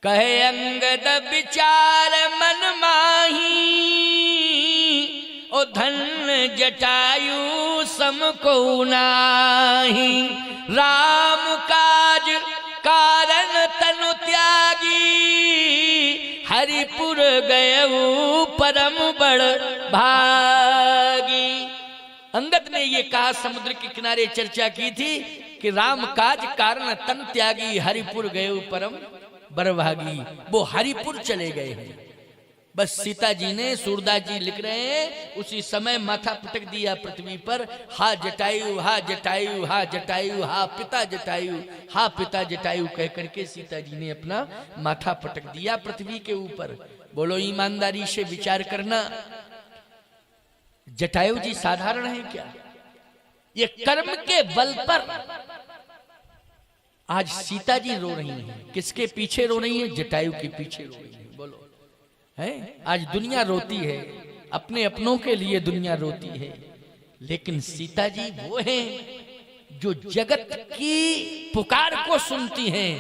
कहे अंगद विचार मन माही, ओ धन जटायु सम को नाही। राम काज कारण तनु त्यागी, हरिपुर गयऊ परम बड़ भागी। अंगद ने ये कहा, समुद्र के किनारे चर्चा की थी कि राम काज कारण तन त्यागी, हरिपुर गयऊ परम बड़ भागी। वो हरिपुर चले गए हैं। बस सीता जी ने, सूरदास जी लिख रहे हैं, उसी समय माथा पटक दिया पृथ्वी पर। हा जटायु हा जटायु हा जटायु हा पिता जटायु हा पिता जटायु कह करके सीता जी ने अपना माथा पटक दिया पृथ्वी के ऊपर। बोलो ईमानदारी से विचार करना, जटायु जी साधारण है क्या? ये कर्म के बल पर आज सीता जी रो रही हैं। किसके पीछे रो रही है? जटायु के पीछे रो रही है। बोलो है, आज दुनिया रोती है, अपने अपनों के लिए दुनिया रोती है, लेकिन सीता जी वो हैं जो जगत की पुकार को सुनती हैं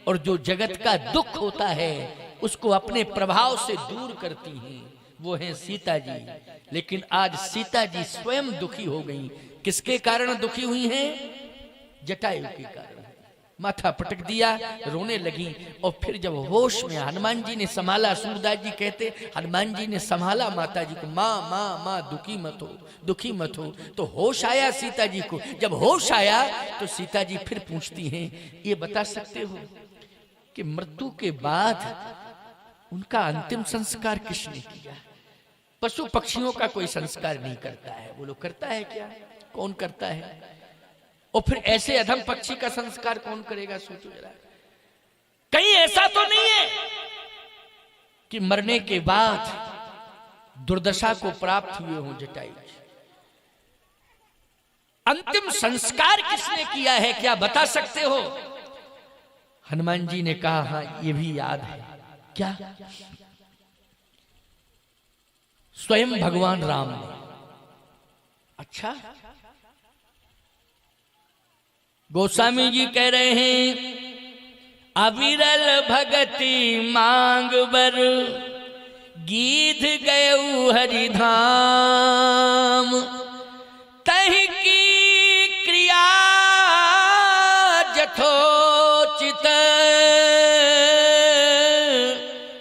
और जो जगत का दुख होता है उसको अपने प्रभाव से दूर करती हैं। वो हैं सीता जी। लेकिन आज सीता जी स्वयं दुखी हो गई। किसके कारण दुखी हुई हैं? जटायु के कारण। माथा पटक दिया, रोने लगी। और फिर जब होश में हनुमान जी ने संभाला, सूरदास जी कहते हनुमान जी ने संभाला माता जी को, माँ माँ माँ दुखी मत हो, दुखी मत हो। तो होश आया सीता जी को। जब होश आया तो सीता जी फिर पूछती हैं, ये बता सकते हो कि मृत्यु के बाद उनका अंतिम संस्कार किसने किया? पशु पक्षियों का कोई संस्कार नहीं करता है। वो लोग करता है क्या? कौन करता है? और फिर ऐसे अधम पक्षी का संस्कार कौन करेगा? सोचो जरा। कहीं ऐसा तो नहीं है कि मरने के बाद दुर्दशा को प्राप्त हुए हों जटायु? अंतिम संस्कार किसने किया है? क्या बता सकते हो? हनुमान जी ने कहा, हाँ ये भी याद है। क्या? स्वयं भगवान राम ने। अच्छा, गोस्वामी जी कह रहे हैं, अविरल भगति मांग बर, गीध गयऊ हरिधाम। तहि की क्रिया जथोचित,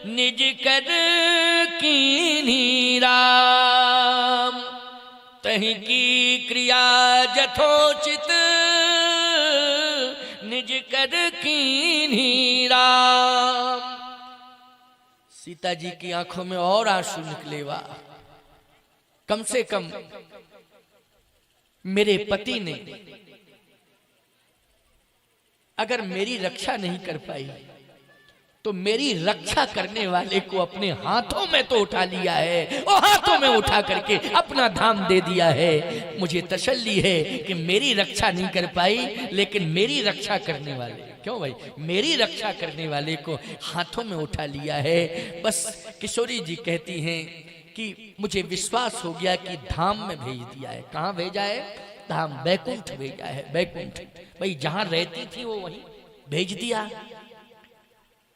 निज कर कीन्ही राम। तहि की क्रिया जथोचित, निज कर कीन्ही राम। सीता जी की आंखों में और आंसू निकले। वाह, कम से कम मेरे पति ने अगर मेरी रक्षा नहीं कर पाई तो मेरी रक्षा करने वाले को अपने हाथों में तो उठा लिया है, और हाथों में उठा करके अपना धाम दे दिया है। मुझे तसल्ली है कि मेरी रक्षा नहीं कर पाई, लेकिन मेरी रक्षा करने वाले, क्यों भाई, मेरी रक्षा करने वाले को हाथों में उठा लिया है। बस किशोरी जी कहती हैं कि मुझे विश्वास हो गया कि धाम में भेज दिया है। कहाँ भेजा है? धाम, बैकुंठ भेजा है। बैकुंठ भाई, जहां रहती थी वो वहीं भेज दिया।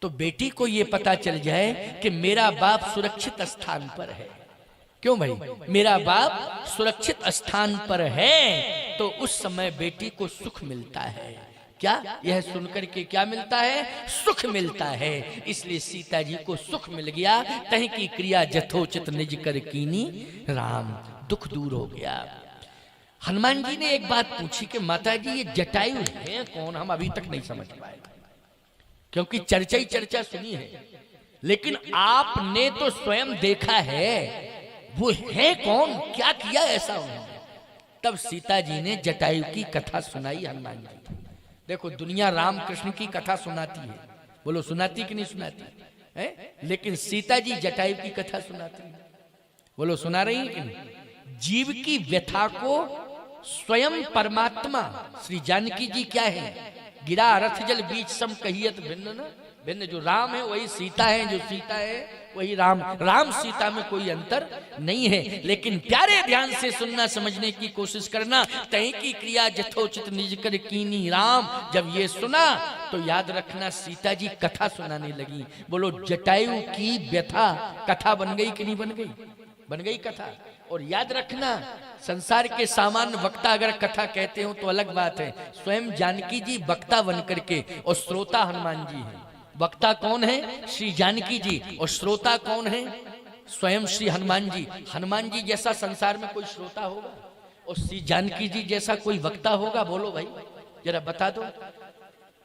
तो बेटी को ये पता चल जाए कि मेरा बाप सुरक्षित स्थान पर है। क्यों भाई? मेरा बाप सुरक्षित स्थान पर है, तो उस समय बेटी को सुख मिलता है। क्या? यह सुनकर के क्या मिलता है? सुख मिलता है। इसलिए सीता जी को सुख मिल गया। तहीं की क्रिया जथोचित निज कर कीनी राम। दुख दूर हो गया। हनुमान जी ने एक बात पूछी कि माता जी ये जटायु है कौन? हम अभी तक नहीं समझ पाए, क्योंकि चर्चा ही चर्चा सुनी है, लेकिन आपने तो स्वयं देखा है। वो है कौन? क्या किया ऐसा उन्होंने? तब सीता जी ने जटायु की कथा सुनाई हनुमान जी। देखो, दुनिया राम कृष्ण की कथा सुनाती है। बोलो, सुनाती कि नहीं सुनाती है? लेकिन सीता जी जटायु की कथा सुनाती है। बोलो, सुना रही है कि नहीं? जीव की व्यथा को स्वयं परमात्मा श्री जानकी जी क्या है? गिरा रथ जल बीच सम कहियत भिन्न न भिन्न। जो राम है वही सीता है, जो सीता है वही राम। राम सीता में कोई अंतर नहीं है। लेकिन प्यारे ध्यान से सुनना, समझने की कोशिश करना। तहीं की क्रिया जथोचित निज कर कीनी राम। जब ये सुना तो याद रखना सीता जी कथा सुनाने लगी। बोलो जटायु की व्यथा कथा बन गई कि नहीं बन गई? बन गई कथा। और याद रखना संसार के सामान्य वक्ता अगर कथा कहते हो तो अलग बात है, स्वयं जानकी जी वक्ता बन करके और श्रोता हनुमान जी हैं। वक्ता कौन है? श्री जानकी जी। और श्रोता कौन है? स्वयं श्री हनुमान जी। हनुमान जी जैसा संसार में कोई श्रोता होगा और श्री जानकी जी जैसा कोई वक्ता होगा? बोलो भाई जरा बता दो।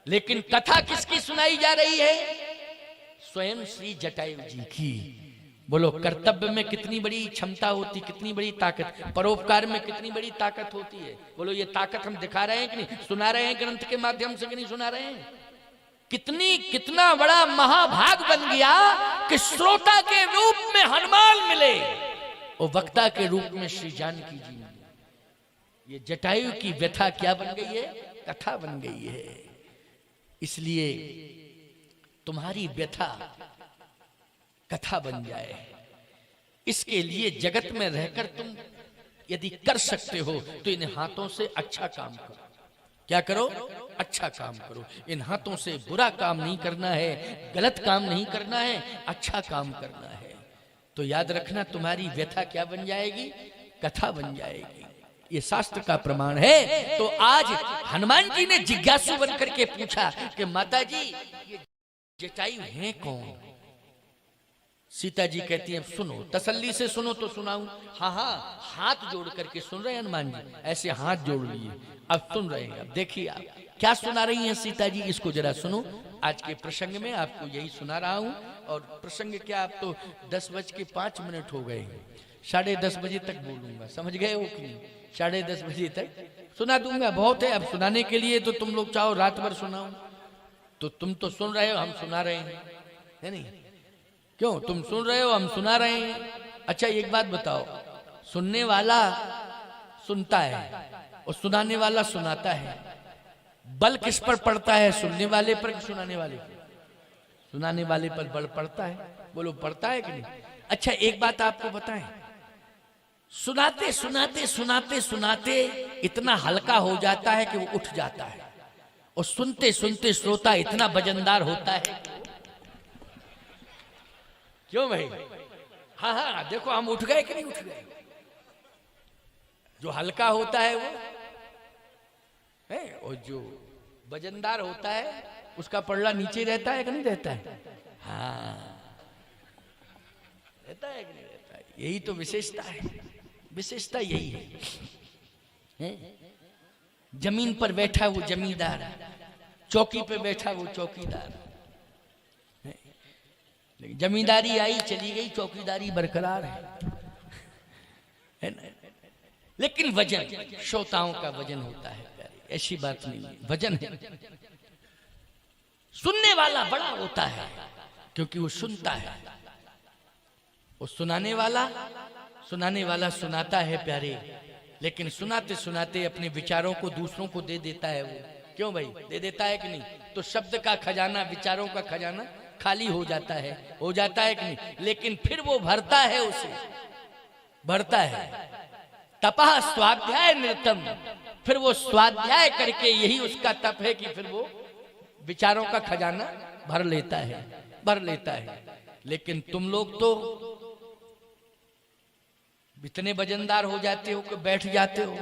लेकिन कथा किसकी सुनाई जा रही है? स्वयं श्री जटायु जी की। बोलो कर्तव्य में कितनी बड़ी क्षमता होती, कितनी बड़ी ताकत, परोपकार में कितनी बड़ी ताकत होती है। बोलो ये ताकत हम दिखा रहे हैं कि नहीं, सुना रहे हैं ग्रंथ के माध्यम से कि नहीं सुना रहे हैं? कितना बड़ा महाभाग बन गया कि श्रोता के रूप में हनुमान मिले और वक्ता के रूप में श्री जानकी जी मिले। ये जटायु की व्यथा क्या बन गई है? कथा बन गई है। इसलिए तुम्हारी व्यथा कथा बन जाए, इसके लिए जगत में रहकर तुम यदि कर सकते हो तो इन हाथों से अच्छा काम करो। क्या करो? अच्छा काम करो। इन हाथों से बुरा काम नहीं करना है, गलत काम नहीं करना है, अच्छा काम करना है। तो याद रखना तुम्हारी व्यथा क्या बन जाएगी? कथा बन जाएगी। ये शास्त्र का प्रमाण है। तो आज हनुमान जी ने जिज्ञासु बनकर के पूछा कि माता जी ये जटायु हैं कौन? सीता जी कहती है सुनो, तसल्ली से सुनो तो सुनाऊं। हाँ हाँ, हाथ जोड़ करके सुन रहे हैं हनुमान जी, ऐसे हाथ जोड़ लिए, अब सुन रहे हैं। अब देखिए आप क्या सुना रही हैं सीता जी, इसको जरा सुनो। आज के प्रसंग में आपको यही सुना रहा हूं। और प्रसंग क्या, आप तो 10:05 हो गए, 10:30 बजे तक बोलूंगा, समझ गए हो कि नहीं? 10:30 बजे तक सुना दूंगा, बहुत है अब सुनाने के लिए। तो तुम लोग चाहो रात भर सुनाऊं, तो तुम तो सुन रहे हो, हम सुना रहे हैं, है नहीं? क्यों? तुम सुन रहे हो, हम सुना रहे हैं। अच्छा एक बात बताओ, सुनने वाला सुनता है और सुनाने वाला सुनाता है, बल किस पर पड़ता है? सुनने वाले पर कि सुनाने वाले पर? सुनाने वाले पर बल पड़ता है। बोलो पड़ता है कि नहीं? अच्छा एक बात आपको बताएं, सुनाते सुनाते सुनाते सुनाते इतना हल्का हो जाता है कि वो उठ जाता है, और सुनते सुनते श्रोता इतना वजनदार होता है। क्यों भाई? हाँ हाँ देखो, हम उठ गए कि नहीं उठ गए? जो हल्का होता है वो है, और जो वजनदार होता है उसका पल्ला नीचे रहता है कि नहीं रहता है? हाँ रहता है कि नहीं रहता है? यही तो विशेषता है, विशेषता यही है। जमीन पर बैठा वो जमींदार, चौकी पे बैठा वो चौकीदार। लेकिन जमींदारी आई चली गई, चौकीदारी बरकरार है ना? लेकिन वजन, श्रोताओं का वजन होता है, ऐसी बात नहीं है, वजन है। सुनने वाला बड़ा होता है क्योंकि वो सुनता है, और सुनाने वाला सुनाता है प्यारे, लेकिन सुनाते सुनाते अपने विचारों को दूसरों को दे देता है वो। क्यों भाई? दे देता है कि नहीं? तो शब्द का खजाना, विचारों का खजाना खाली हो जाता है कि नहीं? लेकिन फिर वो भरता है, उसे भरता है। तपः स्वाध्याय निरतम, फिर वो स्वाध्याय करके, यही उसका तप है कि फिर वो विचारों का खजाना भर लेता है। लेकिन तुम लोग तो इतने वजनदार हो जाते हो कि बैठ जाते हो।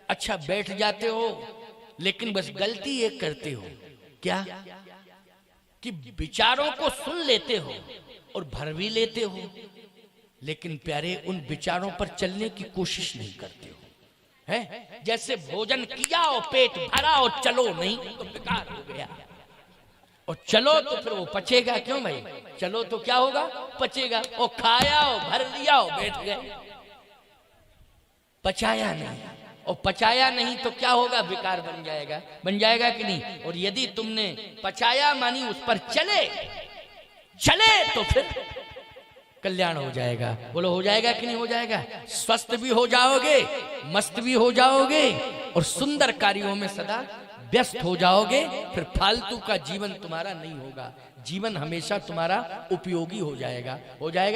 अच्छा बैठ जाते हो, लेकिन बस गलती एक करते हो, क्या? कि विचारों को सुन लेते हो और भर भी लेते हो, लेकिन प्यारे उन विचारों पर चलने की कोशिश नहीं करते हो। है जैसे भोजन किया और पेट भरा और चलो नहीं तो बेकार हो गया, और चलो तो फिर वो पचेगा। क्यों भाई? चलो तो क्या होगा? पचेगा। और खाया और भर लिया और बैठ गए, पचाया नहीं। और पचाया नहीं तो क्या होगा? बेकार बन जाएगा कि नहीं? और यदि तुमने पचाया मानी उस पर चले तो फिर कल्याण हो जाएगा। बोलो हो जाएगा कि नहीं हो जाएगा? स्वस्थ भी हो जाओगे, मस्त भी हो जाओगे, और सुंदर कार्यों में सदा व्यस्त हो जाओगे। फिर फालतू का जीवन तुम्हारा नहीं होगा, जीवन हमेशा तुम्हारा उपयोगी हो जाएगा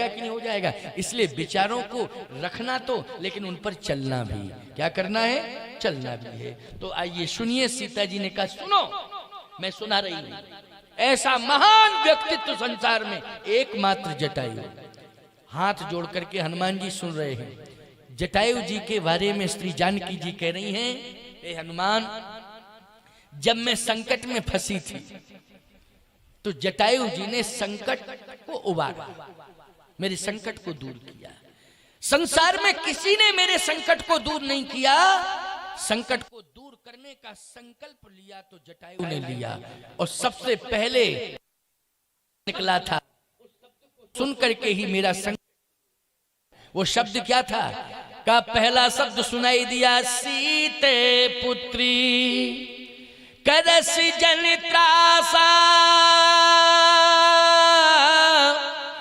कि नहीं हो जाएगा? इसलिए विचारों को रखना तो, लेकिन उन पर चलना भी। क्या करना है? चलना भी है। तो आइए सुनिए, सीता जी ने कहा सुनो, मैं सुना रही हूं। ऐसा महान व्यक्तित्व संसार में एकमात्र जटायु। हाथ जोड़ करके हनुमान जी सुन रहे हैं। जटायु जी के बारे में श्री जानकी जी कह रही हैं, हे हनुमान, जब मैं संकट में फंसी थी तो जटायु जी ने संकट को उबारा, मेरे संकट को दूर किया। संसार में किसी ने मेरे संकट को दूर नहीं किया। संकट को दूर करने का संकल्प लिया तो जटायु ने लिया, और सबसे पहले निकला था सुन करके ही मेरा संकट। वो शब्द क्या था? का पहला शब्द सुनाई दिया, सीते पुत्री करस जन त्रासा,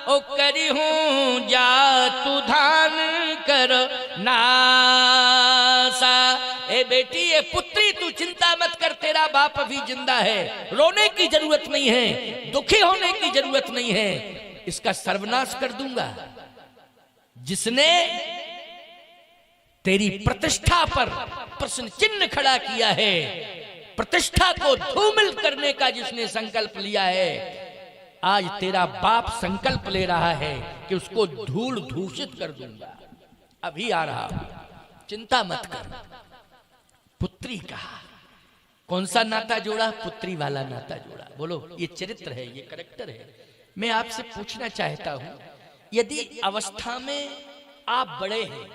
ओ करी हूं जातु धान कर नासा। ए बेटी, ये पुत्री, तू चिंता मत कर, तेरा बाप अभी जिंदा है, रोने की जरूरत नहीं है, दुखी होने की जरूरत नहीं है, इसका सर्वनाश कर दूंगा। जिसने तेरी प्रतिष्ठा पर प्रश्न चिन्ह खड़ा किया है, प्रतिष्ठा को धूमिल करने का जिसने संकल्प लिया है, आज तेरा बाप संकल्प ले रहा है कि उसको धूल दूषित कर दूंगा। अभी आ रहा हूं, चिंता मत कर। पुत्री कहा, कौन सा नाता जोड़ा? पुत्री वाला नाता जोड़ा। बोलो, ये चरित्र है, ये करैक्टर है। मैं आपसे पूछना चाहता हूं, यदि अवस्था में आप बड़े हैं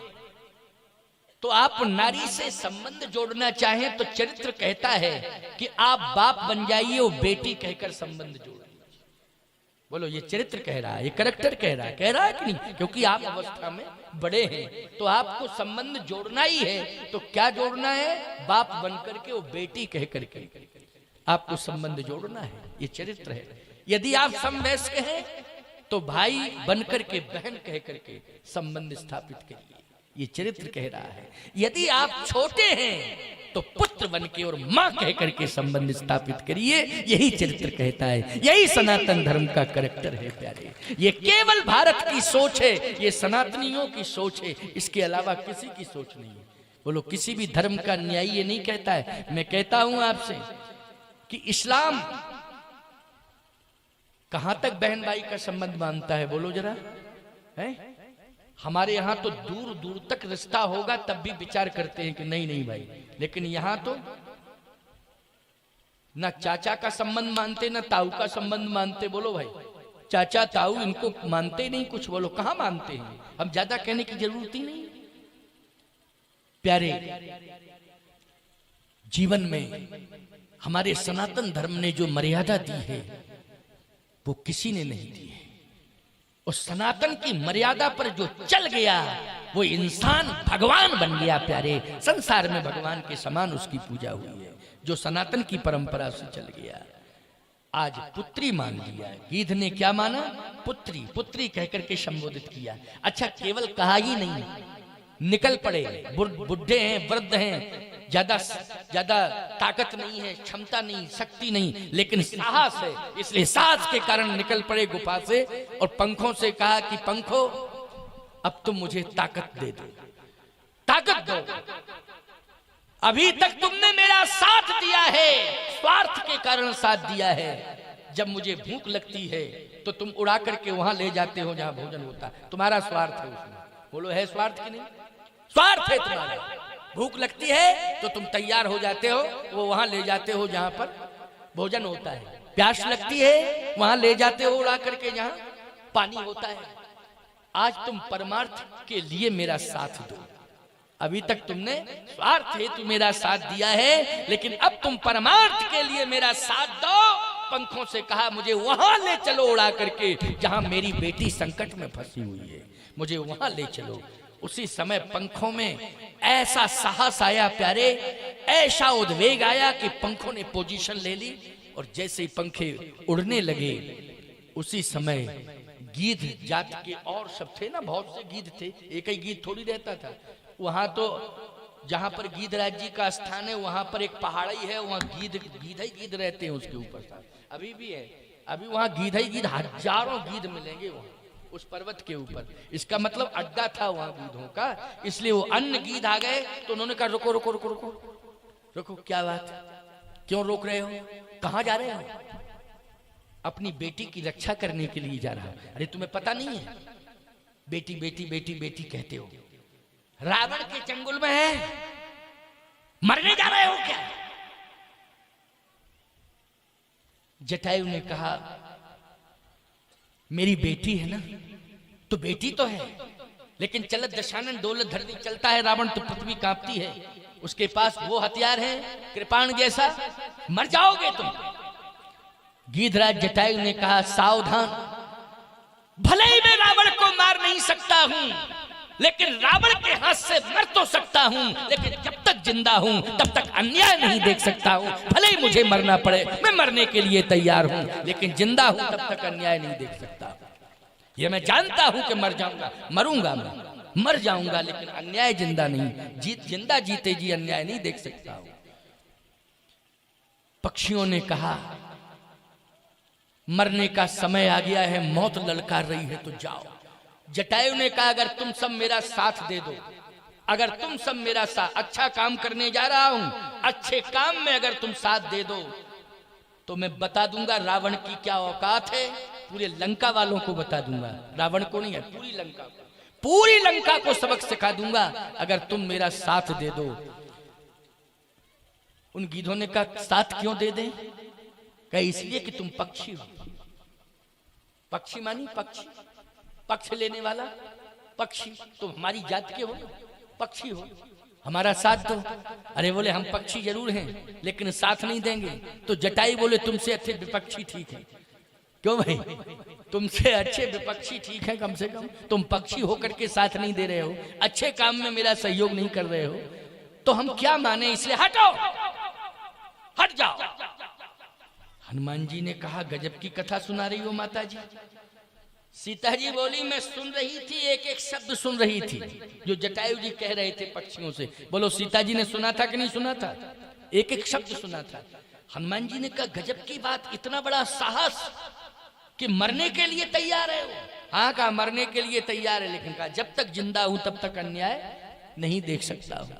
तो आप नारी से संबंध जोड़ना चाहें तो चरित्र कहता है कि आप बाप बन जाइए, वो बेटी कहकर संबंध जोड़िए। बोलो, ये चरित्र कह रहा है, ये करैक्टर कह रहा है कि नहीं? क्योंकि आप अवस्था में बड़े हैं तो आपको संबंध जोड़ना ही है। तो क्या जोड़ना है? बाप बन करके वो बेटी कह करके आपको संबंध जोड़ना है, ये चरित्र है। यदि आप समवयस्क हैं तो भाई बन करके, बहन कह करके संबंध स्थापित करिए, ये चरित्र कह रहा है। यदि आप छोटे हैं तो पुत्र बन के और मां कह करके संबंध स्थापित करिए, यही चरित्र कहता है। यही सनातन धर्म का करैक्टर है प्यारे। ये केवल भारत की सोच है, ये सनातनियों की सोच है, इसके अलावा किसी की सोच नहीं है। बोलो, किसी भी धर्म का न्यायी ये नहीं कहता है। मैं कहता हूं आपसे कि इस्लाम कहां तक बहन भाई का संबंध मानता है? बोलो जरा, है? हमारे यहां तो दूर दूर तक रिश्ता होगा तब भी विचार करते हैं कि नहीं नहीं भाई, लेकिन यहां तो ना चाचा का संबंध मानते ना ताऊ का संबंध मानते। बोलो भाई, चाचा ताऊ इनको मानते नहीं कुछ। बोलो, कहां मानते हैं? हम ज्यादा कहने की जरूरत ही नहीं। प्यारे, जीवन में हमारे सनातन धर्म ने जो मर्यादा दी है वो किसी ने नहीं दी है। उस सनातन की मर्यादा पर जो चल गया वो इंसान भगवान बन गया प्यारे। संसार में भगवान के समान उसकी पूजा हुई है, जो सनातन की परंपरा से चल गया। आज पुत्री मान लिया, गीध ने क्या माना? पुत्री, पुत्री कहकर के संबोधित किया। अच्छा, केवल कहा ही नहीं, निकल पड़े। बुढ़े हैं, वृद्ध हैं, ज्यादा ताकत नहीं है, क्षमता नहीं, शक्ति नहीं, लेकिन साहस है, इसलिए साहस के कारण निकल पड़े गुफा से और पंखों से कहा कि पंखों, अब तुम मुझे ताकत दे दो, ताकत दो। अभी तक तुमने मेरा साथ दिया है, स्वार्थ के कारण साथ दिया है। जब मुझे भूख लगती है तो तुम उड़ा करके वहां ले जाते हो जहां भोजन होता, तुम्हारा स्वार्थ है उसमें। बोलो, है स्वार्थ की नहीं? स्वार्थ है तुम्हारा। भूख लगती है तो तुम तैयार हो जाते हो, वो वहां ले जाते हो जहां पर भोजन होता है। प्यास लगती है, वहां ले जाते हो उड़ा करके जहां पानी होता है। आज तुम परमार्थ के लिए मेरा साथ दो। अभी तक तुमने स्वार्थ हेतु मेरा साथ दिया है, लेकिन अब तुम परमार्थ के लिए मेरा साथ दो। पंखों से कहा, मुझे वहां ले चलो उड़ा करके जहां मेरी बेटी संकट में फंसी हुई है, मुझे वहां ले चलो। उसी समय पंखों में ऐसा साहस आया प्यारे, ऐसा उद्वेग आया कि पंखों ने पोजीशन ले ली और जैसे ही पंखे उड़ने लगे उसी समय गीध जात के और सब थे ना, बहुत से गीध थे, एक ही गीध थोड़ी रहता था। वहां तो जहां पर गीधराज जी का स्थान है वहां पर एक पहाड़ी है, वहां गीध ही गीध रहते हैं उसके ऊपर। अभी भी है, अभी वहां गीध ही गीध, हजारों गीध मिलेंगे वहां उस पर्वत के ऊपर। इसका मतलब अड्डा था वहां गीधों का, इसलिए वो अन्य गीध आ गए तो उन्होंने कहा रुको रुको रुको रुको रुको, क्या बात, क्यों रोक रहे हो? कहां जा रहे हो? अपनी बेटी की रक्षा करने के लिए जा रहा हूं। अरे तुम्हें पता नहीं है, बेटी बेटी बेटी बेटी कहते हो, रावण के चंगुल में है, मरने जा रहे हो क्या? जटायु ने कहा मेरी बेटी है ना, तो बेटी तो है, लेकिन चलत दशानन डोलत धरती चलता है रावण तो पृथ्वी कांपती है, उसके पास वो हथियार है कृपाण जैसा, मर जाओगे तुम। गीधराज जटायु ने कहा सावधान, भले ही मैं रावण को मार नहीं सकता हूं, लेकिन रावण के हाथ से मर तो सकता हूं, लेकिन जब तक जिंदा हूं तब तक अन्याय नहीं देख सकता हूं। भले ही मुझे मरना पड़े, मैं मरने के लिए तैयार हूं, लेकिन जिंदा हूं तब तक अन्याय नहीं देख सकता। ये मैं जानता हूं कि मर जाऊंगा, मरूंगा, मैं मर जाऊंगा, लेकिन अन्याय जिंदा नहीं, जिंदा जीते जी अन्याय नहीं देख सकता हूं। पक्षियों ने कहा मरने का समय आ गया है, मौत ललकार रही है, तो जाओ। जटायु ने कहा अगर तुम सब मेरा साथ दे दो, अगर तुम सब मेरा साथ, अच्छा काम करने जा रहा हूं, अच्छे काम में अगर तुम साथ दे दो तो मैं बता दूंगा रावण की क्या औकात है, पूरे लंका वालों को बता दूंगा, रावण को नहीं है, पूरी लंका को सबक सिखा दूंगा अगर तुम मेरा साथ दे दो। उन गीधों ने कहा साथ क्यों दे दें? कहा इसलिए कि तुम पक्षी हो। पक्षी मानी पक्षी, पक्ष लेने वाला पक्षी, तुम हमारी जात के हो, पक्षी हो, हमारा साथ दो। अरे बोले हम पक्षी जरूर हैं लेकिन साथ नहीं देंगे। तो जटाई बोले तुमसे अच्छे विपक्षी ठीक है। क्यों भाई? तुमसे अच्छे विपक्षी ठीक है, कम से कम तुम पक्षी होकर के साथ नहीं दे रहे हो, अच्छे काम में मेरा सहयोग नहीं कर रहे हो, तो हम क्या माने, इसलिए हटो, हट जाओ। हनुमान जी ने कहा गजब की कथा सुना रही हो माता जी। सीता जी बोली मैं सुन रही थी, एक एक शब्द सुन रही थी जो जटायु जी कह रहे थे पक्षियों से। बोलो सीता जी ने सुना था कि नहीं सुना था? एक एक शब्द सुना था। हनुमान जी ने कहा गजब की बात, इतना बड़ा साहस कि मरने के लिए तैयार है वो। हाँ कहा मरने के लिए तैयार है, लेकिन कहा जब तक जिंदा हूं तब तक अन्याय नहीं देख सकता हूं।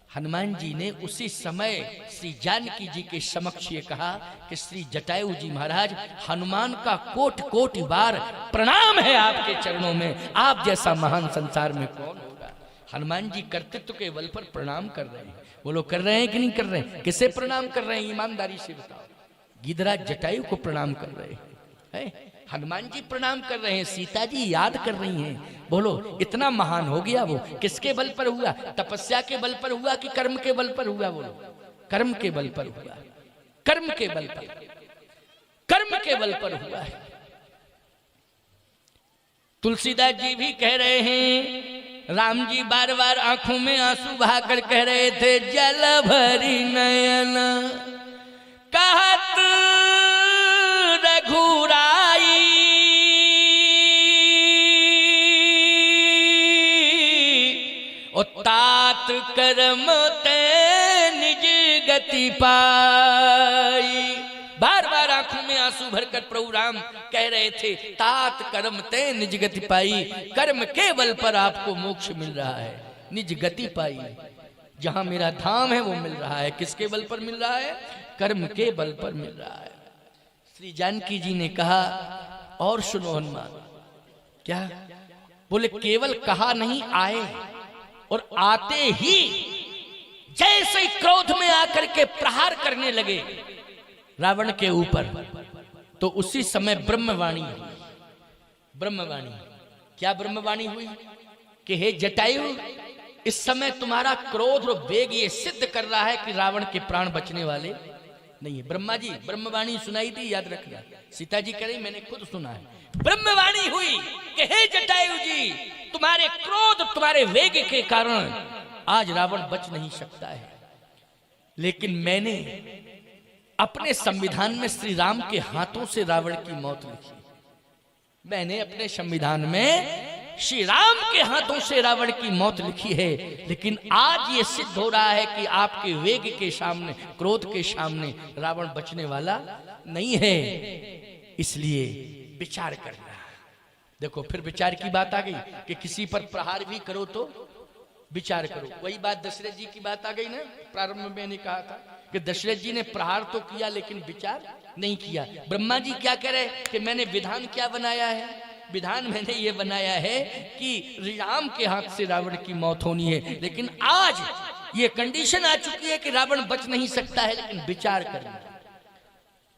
हनुमान जी ने उसी समय श्री जानकी जी के समक्ष ये कहा कि श्री जटायु जी महाराज, हनुमान का कोटि कोटि बार प्रणाम है आपके चरणों में, आप जैसा महान संसार में कौन होगा। हनुमान जी कर्तृत्व के बल पर प्रणाम कर रहे हैं। वो लोग कर रहे हैं कि नहीं कर रहे हैं? किसे प्रणाम कर रहे हैं ईमानदारी से बताओ? गीधराज जटायु को प्रणाम कर रहे हैं, हनुमान जी प्रणाम कर रहे हैं, सीता जी याद कर रही हैं। बोलो इतना महान हो गया वो किसके बल पर हुआ? तपस्या के बल पर हुआ कि कर्म के बल पर हुआ? बोलो कर्म के बल पर हुआ, कर्म के बल पर, कर्म के बल पर हुआ है। तुलसीदास जी भी कह रहे हैं, राम जी बार बार आंखों में आंसू बहाकर कह रहे थे जल भरी नयन कहत रघुराई, ओ तात कर्म ते निज गति पाई। बार बार आंखों में आंसू भरकर प्रभु राम कह रहे थे तात कर्म ते निज गति पाई, कर्म के बल पर आपको मोक्ष मिल रहा है, निज गति पाई, जहां मेरा धाम है वो मिल रहा है। किसके बल पर मिल रहा है? कर्म के बल पर मिल रहा है। श्री जानकी जी ने कहा और सुनो हनुमान, क्या बोले? केवल कहा नहीं, आए, और आते ही जैसे ही क्रोध में आकर के प्रहार करने लगे रावण के ऊपर, तो उसी समय ब्रह्मवाणी हुई। ब्रह्मवाणी, क्या ब्रह्मवाणी हुई? कि हे जटायु, इस समय तुम्हारा क्रोध और वेग ये सिद्ध कर रहा है कि रावण के प्राण बचने वाले नहीं है। ब्रह्मा जी ब्रह्मवाणी सुनाई थी, याद रखना। सीता जी कह रही मैंने खुद सुना है। ब्रह्मवाणी हुई कि हे जटायु जी, तुम्हारे क्रोध तुम्हारे वेग के कारण आज रावण बच नहीं सकता है, लेकिन मैंने अपने संविधान में श्री राम के हाथों से रावण की मौत लिखी। मैंने अपने संविधान में श्री राम के हाथों से रावण की मौत लिखी है, लेकिन आज ये सिद्ध हो रहा है कि आपके वेग के सामने, क्रोध के सामने रावण बचने वाला नहीं है, इसलिए विचार करना। देखो फिर विचार की बात आ गई कि किसी पर प्रहार भी करो तो विचार करो। वही बात दशरथ जी की बात आ गई ना, प्रारंभ में मैंने कहा था कि दशरथ जी ने प्रहार तो किया लेकिन विचार नहीं किया। ब्रह्मा जी क्या कह रहे कि मैंने विधान क्या बनाया है, विधान मैंने ये बनाया है कि राम के हाथ से रावण की मौत होनी है, लेकिन आज ये कंडीशन आ चुकी है कि रावण बच नहीं सकता है, लेकिन विचार करना।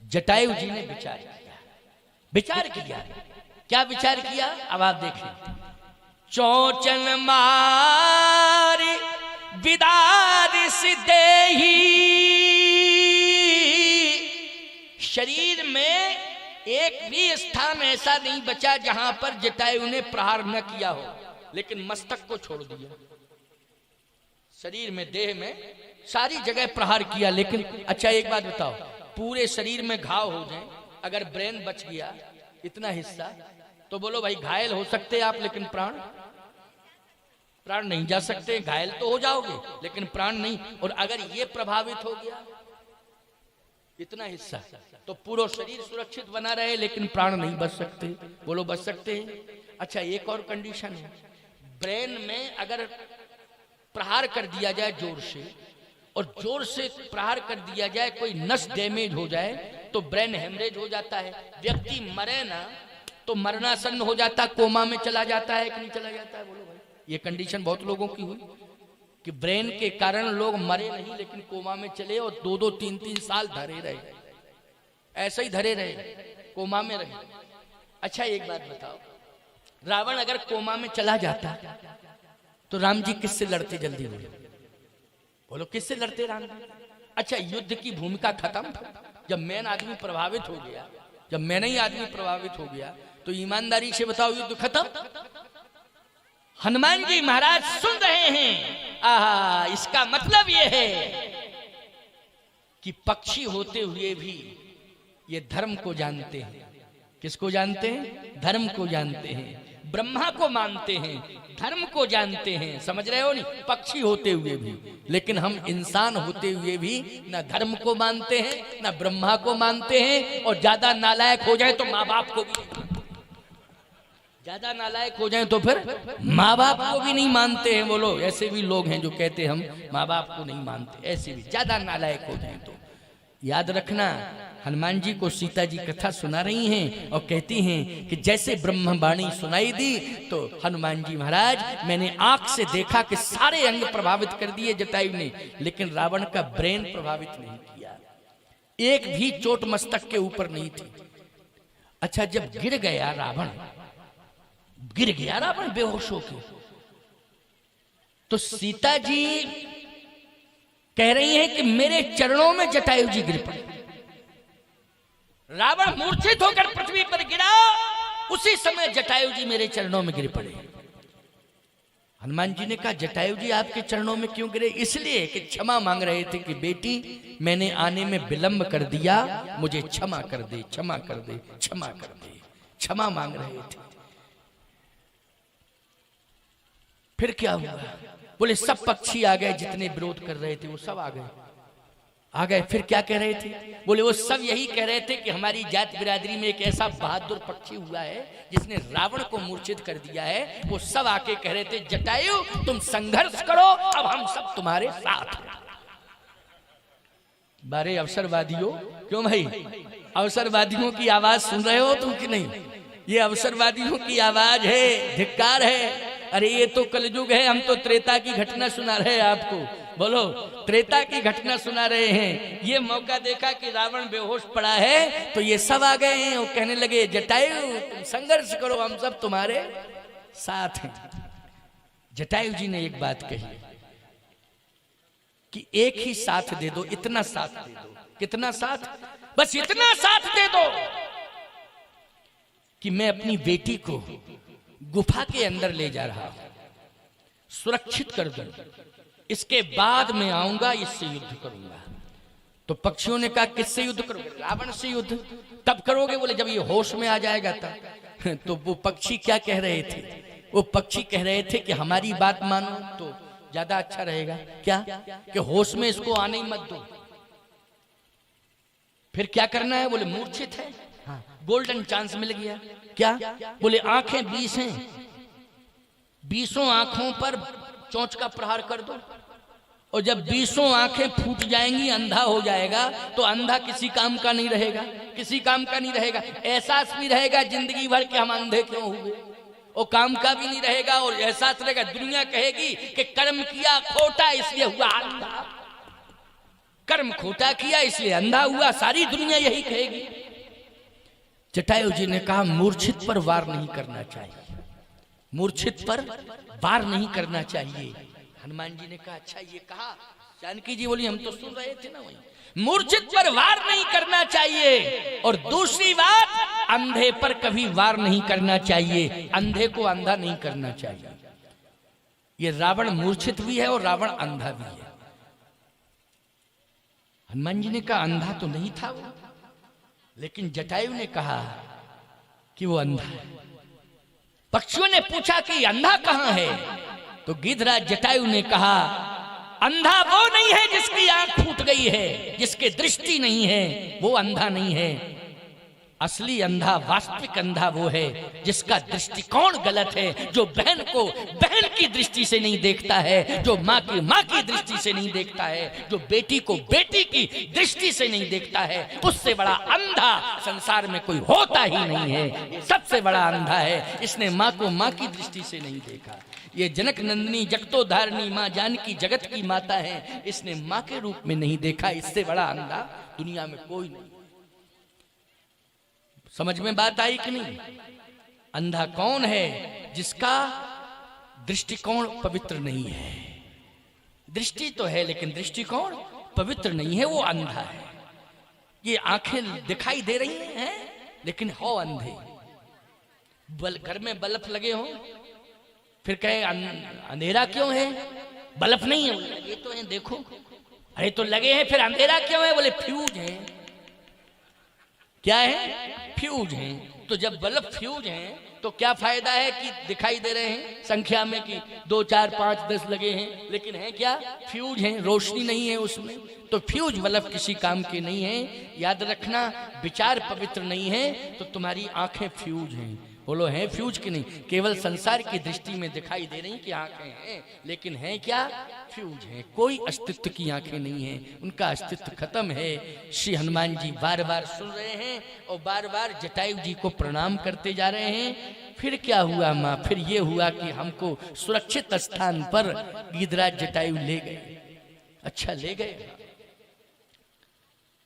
जटायु जी ने विचार किया, विचार किया। क्या विचार किया अब आप देखें। चौचन मार विदारिस देही, शरीर में एक भी स्थान ऐसा नहीं बचा जहां पर जटायु ने प्रहार न किया हो, लेकिन मस्तक को छोड़ दिया। शरीर में, देह में सारी जगह प्रहार किया, लेकिन अच्छा एक बात बताओ, पूरे शरीर में घाव हो जाए, अगर ब्रेन बच गया इतना हिस्सा, तो बोलो भाई घायल हो सकते आप, लेकिन प्राण नहीं जा सकते। घायल तो हो जाओगे लेकिन प्राण नहीं। और अगर ये प्रभावित हो गया इतना हिस्सा, तो पूरा शरीर सुरक्षित बना रहे लेकिन प्राण नहीं बच सकते। बोलो बच सकते हैं? अच्छा एक और कंडीशन है, ब्रेन में अगर प्रहार कर दिया जाए जोर से, और जोर से प्रहार कर दिया जाए, कोई नस डैमेज हो जाए तो ब्रेन हेमरेज हो जाता है। व्यक्ति मरे ना तो मरणासन्न हो जाता, कोमा में चला जाता है कि नहीं चला जाता है? बोलो भाई, ये कंडीशन बहुत लोगों की हुई कि ब्रेन के कारण लोग मरे नहीं लेकिन कोमा में चले और 2-2, 3-3 साल धरे रहे, ऐसे ही धरे रहे, कोमा में रहे। अच्छा एक बात बताओ, रावण अगर कोमा में चला जाता तो राम जी किससे लड़ते? जल्दी बोलो, बोलो किससे लड़ते राम जी? अच्छा युद्ध की भूमिका खत्म। जब मेन आदमी प्रभावित हो गया, जब मेन ही आदमी प्रभावित हो गया, तो ईमानदारी से बताओ युद्ध खत्म। हनुमान जी महाराज सुन रहे हैं, आहा, इसका मतलब यह है कि पक्षी होते हुए भी ये धर्म को जानते हैं। किसको जानते हैं? धर्म को जानते हैं, ब्रह्मा को मानते हैं, धर्म को जानते हैं। समझ रहे हो नहीं? पक्षी होते हुए भी, लेकिन हम इंसान होते हुए भी ना धर्म को मानते हैं ना ब्रह्मा को मानते हैं, और ज्यादा नालायक हो जाए तो माँ बाप को भी, ज्यादा नालायक हो जाए तो फिर माँ बाप को भी नहीं मानते हैं। बोलो ऐसे भी लोग हैं जो कहते हैं हम माँ बाप को नहीं मानते, ऐसे भी ज्यादा नालायक हो जाए तो। याद रखना, हनुमान जी को सीता जी कथा सुना रही हैं और कहती हैं कि जैसे ब्रह्मवाणी सुनाई दी तो हनुमान जी महाराज, मैंने आंख से देखा कि सारे अंग प्रभावित कर दिए जटायु ने, लेकिन रावण का ब्रेन प्रभावित नहीं किया, एक भी चोट मस्तक के ऊपर नहीं थी। अच्छा जब गिर गया रावण बेहोश होकर, तो सीता जी कह रही हैं कि मेरे चरणों में जटायु जी गिर पड़े। रावण मूर्छित होकर पृथ्वी पर गिरा, उसी समय जटायु जी मेरे चरणों में गिर पड़े। हनुमान जी ने कहा जटायु जी आपके चरणों में क्यों गिरे? इसलिए कि क्षमा मांग रहे थे कि बेटी मैंने आने में विलंब कर दिया, मुझे क्षमा कर दे, क्षमा कर दे, क्षमा कर दे, क्षमा मांग रहे थे। फिर क्या हुआ? बोले सब पक्षी आ गए, जितने विरोध कर रहे थे वो सब आ गए। फिर क्या कह रहे थे? बोले वो सब यही कह रहे थे कि हमारी जात बिरादरी में एक ऐसा बहादुर पक्षी हुआ है जिसने रावण को मूर्छित कर दिया है। वो सब आके कह रहे थे जटायु तुम संघर्ष करो, अब हम सब तुम्हारे साथ हैं। बारे अवसरवादियों, क्यों भाई अवसरवादियों की आवाज सुन रहे हो तुम कि नहीं? ये अवसरवादियों की आवाज है, धिक्कार है। अरे ये तो कलयुग है, हम तो त्रेता की घटना सुना रहे हैं आपको। बोलो त्रेता की घटना सुना रहे हैं। ये मौका देखा कि रावण बेहोश पड़ा है तो ये सब आ गए हैं और कहने लगे जटायु तुम संघर्ष करो, हम सब तुम्हारे साथ हैं। जटायु जी ने एक बात कही कि एक ही साथ दे दो, इतना साथ दे दो। कितना साथ? बस इतना साथ दे दो कि मैं अपनी बेटी को गुफा के अंदर ले जा रहा हूं, सुरक्षित कर दूं, इसके बाद मैं आऊंगा, इससे युद्ध करूंगा। तो पक्षियों ने कहा किससे युद्ध करोगे? रावण से युद्ध। तब करोगे? बोले जब ये होश में आ जाएगा तब। तो वो पक्षी क्या कह रहे थे? वो पक्षी कह रहे थे कि हमारी बात मानो तो ज्यादा अच्छा रहेगा। क्या? कि होश में इसको आने ही मत दो। फिर क्या करना है? बोले मूर्छित है, हाँ, गोल्डन चांस मिल गया। क्या? बोले आंखें 20 हैं, 20 आंखों पर चोंच का प्रहार कर दो, और जब 20 आंखें फूट जाएंगी, अंधा हो जाएगा, तो अंधा किसी काम का नहीं रहेगा, किसी काम का नहीं रहेगा। एहसास भी रहेगा जिंदगी भर के हम अंधे क्यों हुए, वो काम का भी नहीं रहेगा। और एहसास रहेगा, दुनिया कहेगी कि कर्म किया खोटा इसलिए हुआ अंधा, कर्म खोटा किया इसलिए अंधा हुआ, सारी दुनिया यही कहेगी। जटायु जी ने कहा मूर्छित पर वार नहीं करना चाहिए, मूर्छित पर वार नहीं करना चाहिए। हनुमान जी ने कहा अच्छा ये कहा। जानकी जी बोली हम तो सुन रहे थे ना, वही मूर्छित पर वार नहीं करना चाहिए। और दूसरी बात, अंधे पर कभी वार नहीं करना चाहिए, अंधे को अंधा नहीं करना चाहिए। ये रावण मूर्छित भी है और रावण अंधा भी है। हनुमान जी ने कहा अंधा तो नहीं था वो, लेकिन जटायु ने कहा कि वो अंधा है। पक्षियों ने पूछा कि अंधा कहां है, तो गिद्धराज जटायु ने कहा अंधा वो नहीं है जिसकी आंख फूट गई है, जिसके दृष्टि नहीं है वो अंधा नहीं है। असली अंधा, वास्तविक अंधा वो है जिसका दृष्टिकोण गलत है, जो बहन को बहन की दृष्टि से नहीं देखता है, जो माँ की दृष्टि से नहीं देखता है, जो बेटी को बेटी की दृष्टि से नहीं देखता है। उससे बड़ा अंधा संसार में कोई होता ही नहीं है, सबसे बड़ा अंधा है। इसने माँ को माँ की दृष्टि से नहीं देखा। ये जनक नंदिनी जगतोधारिणी माँ जानकी जगत की माता है, इसने माँ के रूप में नहीं देखा। इससे बड़ा अंधा दुनिया में कोई नहीं। समझ में बात आई कि नहीं? अंधा कौन है? जिसका दृष्टिकोण पवित्र नहीं है। दृष्टि तो है लेकिन दृष्टिकोण पवित्र नहीं है, वो अंधा है। ये आंखें दिखाई दे रही हैं लेकिन हो अंधे। घर में बल्ब लगे हों, फिर कहे अंधेरा क्यों है, बल्ब नहीं है, ये तो है देखो। अरे तो लगे हैं, फिर अंधेरा क्यों है? बोले फ्यूज है। क्या है? फ्यूज हैं। तो जब बल्ब फ्यूज हैं तो क्या फायदा है कि दिखाई दे रहे हैं संख्या में कि 2 4 5 10 लगे हैं, लेकिन है क्या? फ्यूज हैं, रोशनी नहीं है उसमें। तो फ्यूज बल्ब किसी काम के नहीं है। याद रखना, विचार पवित्र नहीं है तो तुम्हारी आंखें फ्यूज हैं। बोलो हैं फ्यूज की नहीं, केवल संसार की दृष्टि में दिखाई दे रही कि आंखें हैं, लेकिन हैं क्या? फ्यूज हैं। कोई अस्तित्व की आंखें नहीं है, उनका अस्तित्व खत्म है। श्री हनुमान जी बार बार सुन रहे हैं और बार बार जटायु जी को प्रणाम करते जा रहे हैं। फिर क्या हुआ माँ? फिर ये हुआ कि हमको सुरक्षित स्थान पर गिद्धराज जटायु ले गए। अच्छा ले गए।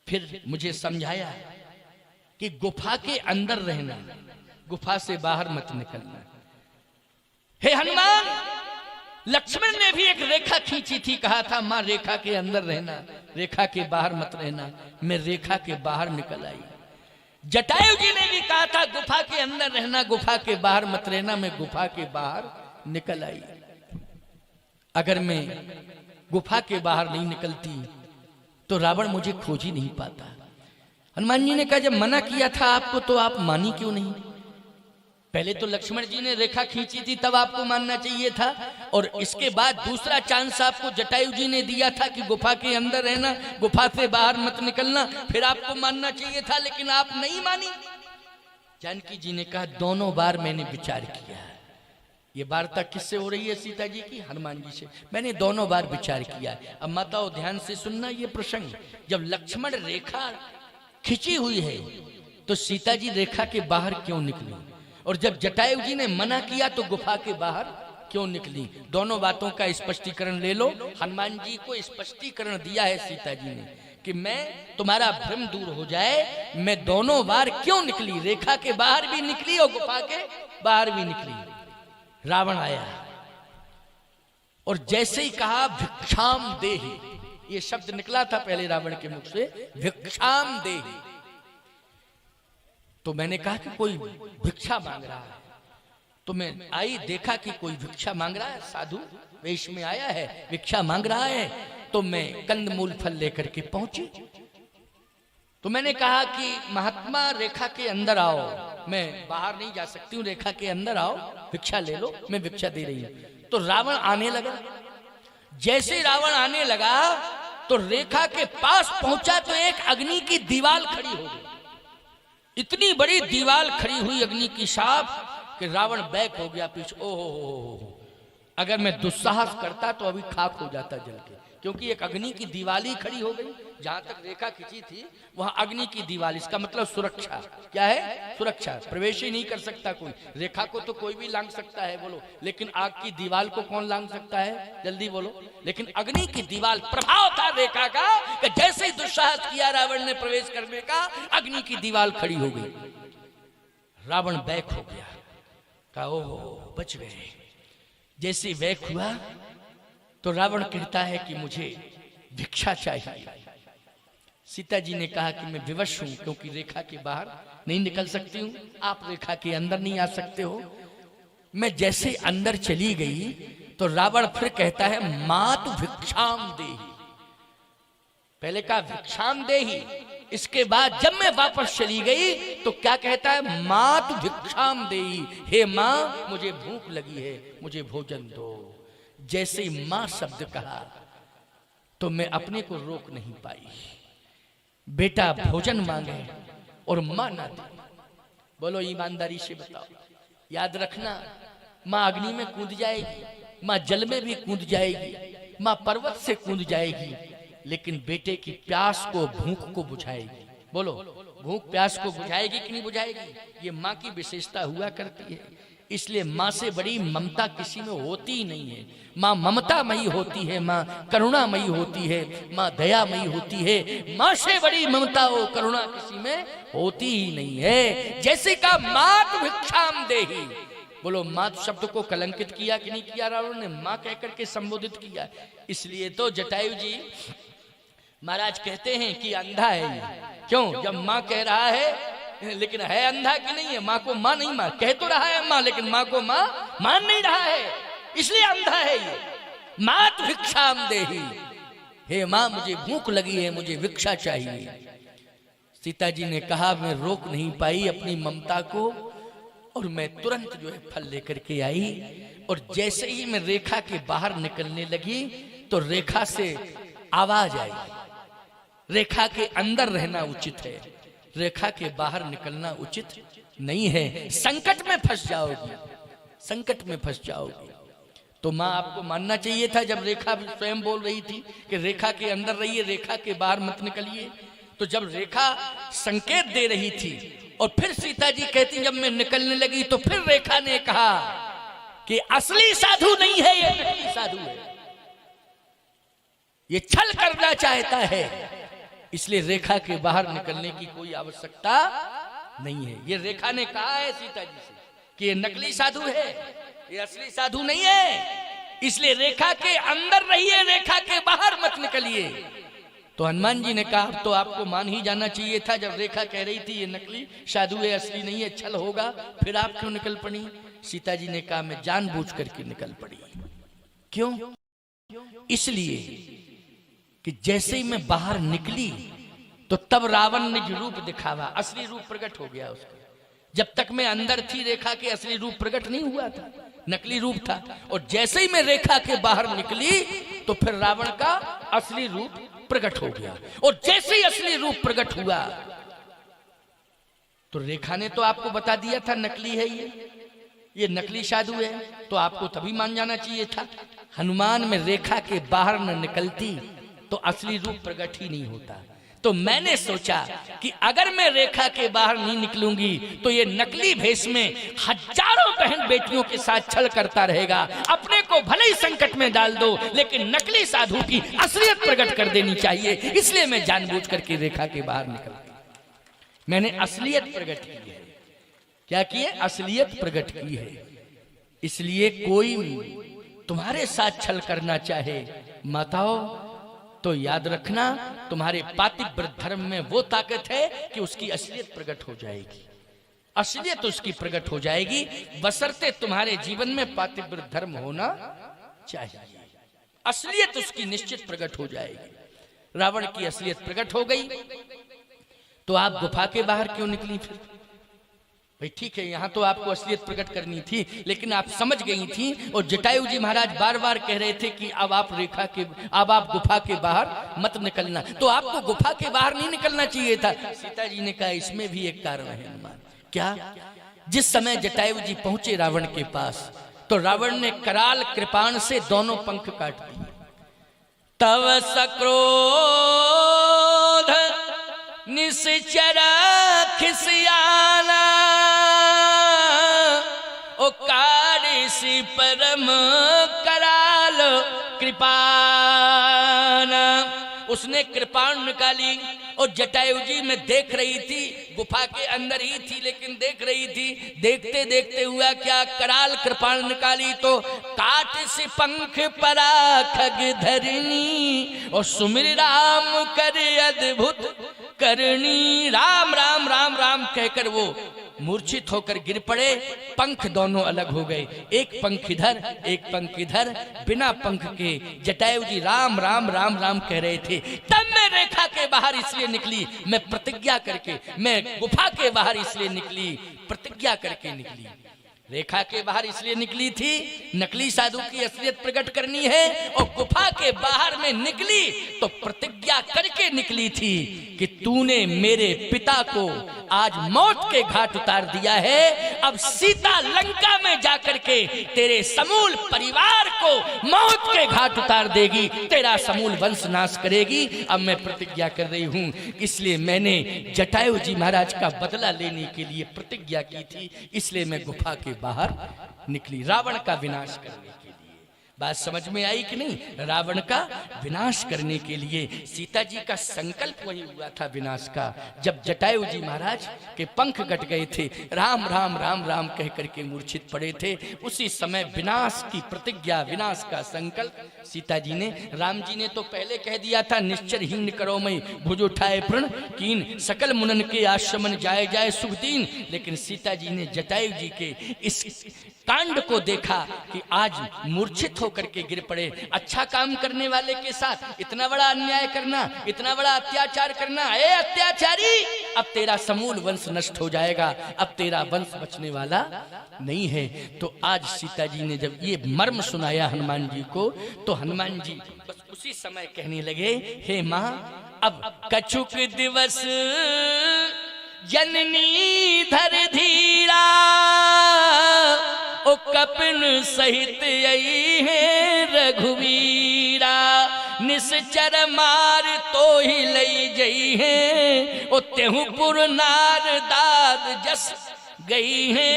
फिर मुझे समझाया कि गुफा के अंदर रहना, गुफा से बाहर मत निकलना। हे हनुमान, लक्ष्मण ने भी एक रेखा खींची थी, कहा था मां रेखा के अंदर रहना, रेखा के बाहर मत रहना। मैं रेखा के बाहर निकल आई। जटायु जी ने भी कहा था गुफा के अंदर रहना, गुफा के बाहर मत रहना। मैं गुफा के बाहर निकल आई। अगर मैं गुफा के बाहर नहीं निकलती तो रावण मुझे खोज ही नहीं पाता। हनुमान जी ने कहा जब मना किया था आपको तो आप मानी क्यों नहीं? पहले तो लक्ष्मण जी ने रेखा खींची थी तब आपको मानना चाहिए था, और इसके बाद दूसरा चांस आपको जटायु जी ने दिया था कि गुफा के अंदर रहना, गुफा से बाहर मत निकलना, फिर आपको मानना चाहिए था, लेकिन आप नहीं मानी। जानकी जी ने कहा दोनों बार मैंने विचार किया। ये वार्ता किससे हो रही है? सीता जी की, हनुमान जी से। मैंने दोनों बार विचार किया। अब माताओं ध्यान से सुनना ये प्रसंग। जब लक्ष्मण रेखा खिंची हुई है तो सीता जी रेखा के बाहर क्यों निकली, और जब जटायु जी ने मना किया तो गुफा के बाहर क्यों निकली? दोनों बातों का स्पष्टीकरण ले लो। हनुमान जी को स्पष्टीकरण दिया है सीता जी ने कि मैं तुम्हारा भ्रम दूर हो जाए, मैं दोनों बार क्यों निकली, रेखा के बाहर भी निकली और गुफा के बाहर भी निकली। रावण आया और जैसे ही कहा भिक्षाम देहि, ये शब्द निकला था पहले रावण के मुख से, भिक्षाम देहि, तो मैंने कहा कि कोई भिक्षा मांग रहा है। तो मैं आई, देखा कि कोई भिक्षा मांग रहा है, साधु वेश में आया है, भिक्षा मांग रहा है। तो मैं कंदमूल फल लेकर के पहुंची। तो मैंने कहा कि महात्मा रेखा के अंदर आओ, मैं बाहर नहीं जा सकती हूँ, रेखा के अंदर आओ, भिक्षा ले लो, मैं भिक्षा दे रही हूँ। तो रावण आने लगा। जैसे रावण आने लगा तो रेखा के पास पहुंचा तो एक अग्नि की दीवार खड़ी हो गई। इतनी बड़ी दीवार खड़ी हुई अग्नि की साफ कि रावण बैक हो गया पीछे। ओहो, अगर मैं दुस्साहस करता तो अभी खाक हो जाता जल के। क्योंकि एक अग्नि की दीवाली खड़ी हो गई, जहां तक रेखा खींची थी वहां अग्नि की दीवार, इसका मतलब सुरक्षा। क्या है? सुरक्षा। प्रवेश ही नहीं कर सकता कोई। रेखा को तो कोई भी लांग सकता है, बोलो, लेकिन आग की दीवार को कौन लांग सकता है? जल्दी बोलो। लेकिन अग्नि की दीवार, प्रभाव था रेखा का कि जैसे ही दुस्साहस किया रावण ने प्रवेश करने का, अग्नि की दीवार खड़ी हो गई। रावण बैक हो गया, कहा ओहो बच गए। जैसे बैक हुआ तो रावण कहता है कि मुझे भिक्षा चाहिए। सीता जी ने कहा कि मैं विवश हूं, क्योंकि रेखा के बाहर नहीं निकल सकती हूं, आप रेखा के अंदर नहीं आ सकते हो। मैं जैसे अंदर चली गई तो रावण फिर कहता है मातु भिक्षाम देहि। पहले कहा भिक्षाम देहि, इसके बाद जब मैं वापस चली गई तो क्या कहता है? मातु भिक्षाम देहि, हे मां मुझे भूख लगी है, मुझे भोजन दो। जैसे ही मां शब्द कहा तो मैं अपने को रोक नहीं पाई। बेटा भोजन मांगे और मां ना दे। बोलो ईमानदारी से बताओ। याद रखना, मां अग्नि में कूद जाएगी, मां जल में भी कूद जाएगी, मां पर्वत से कूद जाएगी, लेकिन बेटे की प्यास को, भूख को बुझाएगी। बोलो, भूख प्यास को बुझाएगी कि नहीं बुझाएगी? ये मां की विशेषता हुआ करती है। इसलिए मां से बड़ी ममता किसी में होती ही नहीं है। मां ममतामयी होती है, मां करुणामयी होती है, मां दयामयी होती है। मां से बड़ी ममता और करुणा किसी में होती ही नहीं है। जैसे का मात भिक्षाम देहि। बोलो, मात शब्द को कलंकित किया कि नहीं किया रावण ने? मां कहकर के संबोधित किया। इसलिए तो जटायु जी महाराज कहते हैं कि अंधा है ये। क्यों? जब मां कह रहा है, लेकिन है अंधा कि नहीं है? माँ को माँ नहीं मान, कह तो रहा है माँ, लेकिन माँ को माँ मान नहीं रहा है, इसलिए अंधा है ये। मात भिक्षाम देहि, हे माँ मुझे भूख लगी है, मुझे भिक्षा चाहिए। सीता जी ने कहा मैं रोक नहीं पाई अपनी ममता को, और मैं तुरंत जो है फल लेकर के आई। और जैसे ही मैं रेखा के बाहर निकलने लगी तो रेखा से आवाज आई, रेखा के अंदर रहना उचित है, रेखा के बाहर निकलना उचित नहीं है, संकट में फंस जाओगी, संकट में फंस जाओगी। तो माँ आपको मानना चाहिए था जब रेखा स्वयं बोल रही थी कि रेखा के अंदर रहिए, रेखा के बाहर मत निकलिए। तो जब रेखा संकेत दे रही थी और फिर सीता जी कहती जब मैं निकलने लगी, तो फिर रेखा ने कहा कि असली साधु नहीं है ये, नकली साधु है, ये छल करना चाहता है। इसलिए रेखा के बाहर निकलने की कोई आवश्यकता नहीं है। ये रेखा ने कहा है सीता जी से कि ये नकली साधु है, ये असली साधु नहीं है, इसलिए रेखा के अंदर रहिए, रेखा के बाहर मत निकलिए। तो हनुमान जी ने कहा अब तो आपको मान ही जाना चाहिए था, जब रेखा कह रही थी ये नकली साधु है, असली नहीं है, छल होगा, फिर आप क्यों निकल पड़ी? सीता जी ने कहा मैं जानबूझ करके निकल पड़ी। क्यों? इसलिए कि जैसे ही मैं बाहर निकली तो तब रावण ने जो रूप दिखावा, असली रूप प्रकट हो गया उसका। जब तक मैं अंदर थी रेखा के असली रूप प्रकट नहीं हुआ था, नकली रूप था। और जैसे ही मैं रेखा के बाहर निकली तो फिर रावण का असली रूप प्रकट हो गया। और जैसे ही असली रूप प्रकट हुआ तो रेखा ने तो आपको बता दिया था नकली है ये नकली साधु है, तो आपको तभी मान जाना चाहिए था। हनुमान में रेखा के बाहर न निकलती तो असली रूप प्रकट ही नहीं होता। तो मैंने सोचा कि अगर मैं रेखा के बाहर नहीं निकलूंगी तो ये नकली भेष में हजारों बहन बेटियों के साथ छल करता रहेगा। अपने को भले ही संकट में डाल दो, लेकिन नकली साधु की असलियत प्रकट कर देनी चाहिए। इसलिए मैं जानबूझ करके रेखा के बाहर निकल, मैंने असलियत प्रकट की है। क्या की है? असलियत प्रकट की है। इसलिए कोई तुम्हारे साथ छल करना चाहे माताओं, तो याद रखना तुम्हारे पातिव्रत धर्म में वो ताकत है कि उसकी असलियत प्रकट हो जाएगी, असलियत उसकी प्रकट हो जाएगी, बशर्ते तुम्हारे जीवन में पातिव्रत धर्म होना चाहिए। असलियत उसकी निश्चित प्रकट हो जाएगी। रावण की असलियत प्रकट हो गई तो आप गुफा के बाहर क्यों निकली फिर? भाई ठीक है, यहां तो आपको असलियत प्रकट करनी थी, लेकिन आप समझ गई थी। और जटायु जी महाराज बार बार कह रहे थे कि अब आप गुफा के बाहर मत निकलना, तो आपको गुफा के बाहर नहीं निकलना चाहिए था। सीता जी ने कहा इसमें भी एक कारण है हनुमान। क्या? जिस समय जटायु जी पहुंचे रावण के पास तो रावण ने कराल कृपाण से दोनों पंख काट दिए। तव सक्रोध निश्चर खिसियाना, ओ कारिसी परम कराल कृपाना। उसने कृपाण निकाली और जटायु जी में देख रही थी, गुफा के अंदर ही थी लेकिन देख रही थी। देखते देखते हुआ क्या, कराल कृपाण निकाली तो काट से पंख परा खग धरनी, और सुमिर राम कर अद्भुत करनी। राम राम राम राम कहकर वो मूर्छित होकर गिर पड़े। पंख दोनों अलग हो गए, एक पंख इधर एक पंख इधर। बिना पंख के जटायु जी राम राम राम राम कह रहे थे। तब मैं रेखा के बाहर इसलिए निकली, मैं प्रतिज्ञा करके, मैं गुफा के बाहर इसलिए निकली, प्रतिज्ञा करके निकली। रेखा के बाहर इसलिए निकली थी, नकली साधु की असलियत प्रकट करनी है, और गुफा के बाहर में निकली तो प्रतिज्ञा करके निकली थी कि तूने मेरे पिता को आज मौत के घाट उतार दिया है। अब सीता लंका में जाकर के तेरे समूल परिवार को मौत के घाट उतार देगी, तेरा समूल वंश नाश करेगी। अब मैं प्रतिज्ञा कर रही हूं, इसलिए मैंने जटायु जी महाराज का बदला लेने के लिए प्रतिज्ञा की थी, इसलिए मैं गुफा के बाहर निकली रावण का विनाश करने के लिए। बात समझ में आई कि नहीं? रावण का विनाश करने के लिए सीता जी का संकल्प वही हुआ था विनाश का। जब जटायु जी महाराज के पंख कट गए थे, राम राम राम राम कह करके मूर्छित पड़े थे, उसी समय विनाश की प्रतिज्ञा, विनाश का संकल्प सीता जी ने, राम जी ने तो पहले कह दिया था, निश्चर हीन करो मैं भुज उठाए प्रण कीन, सकल मुनन के आश्रमन जाए जाए सुख दीन। लेकिन सीता जी ने जटायु जी के इस कांड को देखा कि आज मूर्छित होकर के गिर पड़े। अच्छा काम करने वाले के साथ इतना बड़ा अन्याय करना, इतना बड़ा अत्याचार करना, ए अत्याचारी, अब तेरा समूल वंश नष्ट हो जाएगा, अब तेरा वंश बचने वाला नहीं है। तो आज सीता जी ने जब ये मर्म सुनाया हनुमान जी को, तो हनुमान जी बस उसी समय कहने लगे, हे माँ, अब कछुक दिवस जननी धर धीरा, ओ कपिन सहित यही है रघुवीरा, निश्चर मार तो ही लई जई है, ओ तेहुपुर नार दाद जस गई है।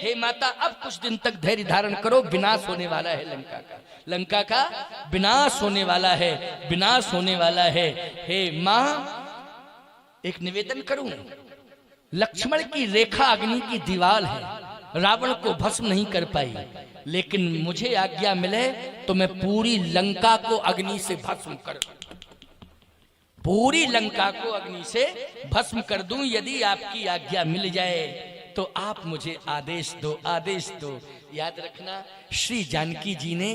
हे माता, अब कुछ दिन तक धैर्य धारण करो, विनाश होने वाला है लंका का, लंका का विनाश होने वाला है, विनाश होने वाला है। हे माँ, एक निवेदन करूं, लक्ष्मण की रेखा अग्नि की दीवार है, रावण को भस्म नहीं कर पाई, लेकिन मुझे आज्ञा मिले तो मैं पूरी लंका को अग्नि से भस्म कर दूं, पूरी लंका को अग्नि से भस्म कर दूं। यदि आपकी आज्ञा मिल जाए तो आप मुझे आदेश दो, आदेश दो। याद रखना, श्री जानकी जी ने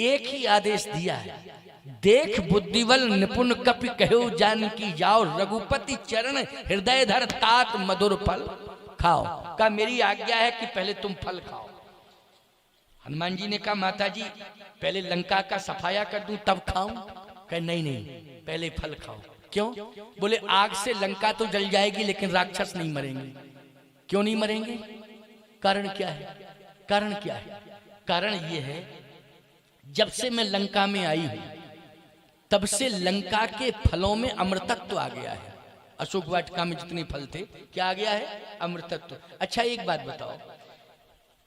एक ही आदेश दिया है, देख बुद्धिबल निपुण कपि कहो जानकी जाओ, रघुपति चरण हृदय धर तात मधुर फल खाओ। का मेरी आज्ञा है कि पहले तुम फल खाओ। हनुमान जी ने कहा, माता जी पहले लंका का सफाया कर दूं तब खाऊं? कहे नहीं नहीं, पहले फल खाओ। क्यों? बोले आग से लंका तो जल जाएगी लेकिन राक्षस नहीं मरेंगे। क्यों नहीं मरेंगे? कारण क्या है? कारण क्या है? कारण ये है, जब से मैं लंका में आई हूं तब से लंका के फलों में अमृतत्व आ गया है। अशोक वाटिका में जितने फल थे, क्या आ गया है? अमृतत्व। अच्छा एक बात बताओ,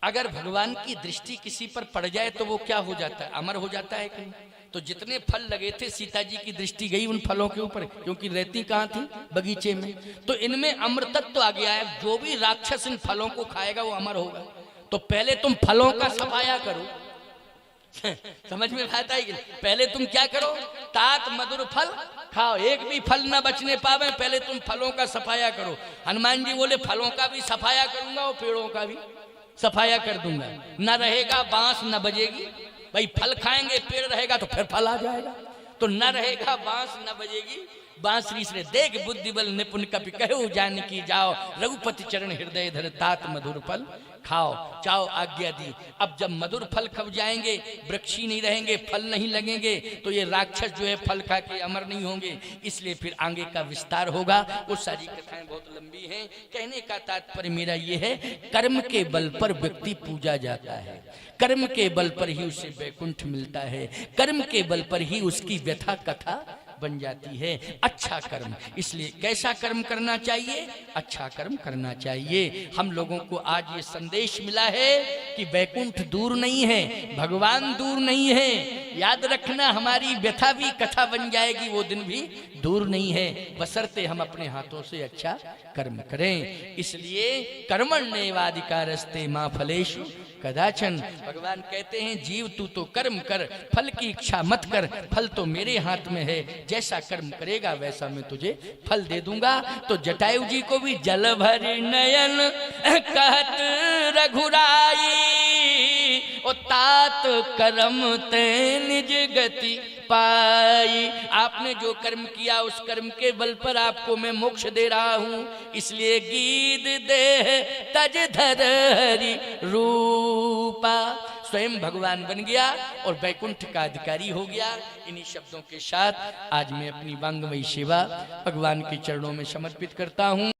अगर भगवान की दृष्टि किसी पर पड़ जाए तो वो क्या हो जाता है? अमर हो जाता है कि नहीं? तो जितने फल लगे थे, सीता जी की दृष्टि गई उन फलों के ऊपर, क्योंकि रहती कहाँ थी? बगीचे में। तो इनमें अमृतत्व आ गया है, जो भी राक्षस इन फलों को खाएगा वो अमर होगा। तो पहले तुम फलों का सफाया करो। समझ में आता है कि पहले तुम क्या करो? तात मधुर फल खाओ, एक भी फल न बचने पावे, पहले तुम फलों का सफाया करो। हनुमान जी बोले फलों का भी सफाया करूंगा और पेड़ों का भी सफाया कर दूंगा। न रहेगा बांस न बजेगी। भाई फल खाएंगे, पेड़ रहेगा तो फिर फल आ जाएगा। तो न रहेगा बांस न बजेगी बांसुरी से। देख बुद्धि बल निपुण कपि कहो जानकी जाओ, रघुपति चरण हृदय धर तात मधुर फल खाओ। चाओ आज्ञा दी। अब जब मधुर फल खब जाएंगे, वृक्षी नहीं रहेंगे, फल नहीं लगेंगे, तो ये राक्षस जो है फल खा के अमर नहीं होंगे। इसलिए फिर आगे का विस्तार होगा। वो सारी कथाएं बहुत लंबी हैं। कहने का तात्पर्य मेरा ये है, कर्म के बल पर व्यक्ति पूजा जाता है। कर्म के बल पर ही उसे वैकुंठ मिलता है, कर्म के बल पर ही उसकी व्यथा कथा बन जाती है। अच्छा कर्म, इसलिए कैसा कर्म करना चाहिए? अच्छा कर्म करना चाहिए। हम लोगों को आज ये संदेश मिला है कि वैकुंठ दूर नहीं है, भगवान दूर नहीं है। याद रखना, हमारी व्यथा भी कथा बन जाएगी, वो दिन भी दूर नहीं है, बशर्ते हम अपने हाथों से अच्छा कर्म करें। इसलिए कर्मण्येवाधिकारस्ते मा फलेषु कदाचन। भगवान कहते हैं जीव तू तो कर्म कर, फल की इच्छा मत कर, फल तो मेरे हाथ में है, जैसा कर्म करेगा वैसा मैं तुझे फल दे दूंगा। तो जटायु जी को भी जल भर नयन कहत रघुराई, ओ तात कर्म ते निज गति पाई। आपने जो कर्म किया उस कर्म के बल पर आपको मैं मोक्ष दे रहा हूं, इसलिए गीत दे तज धर हरि रूपा। स्वयं भगवान बन गया और वैकुंठ का अधिकारी हो गया। इन्हीं शब्दों के साथ आज मैं अपनी वांगमयी सेवा भगवान के चरणों में समर्पित करता हूं।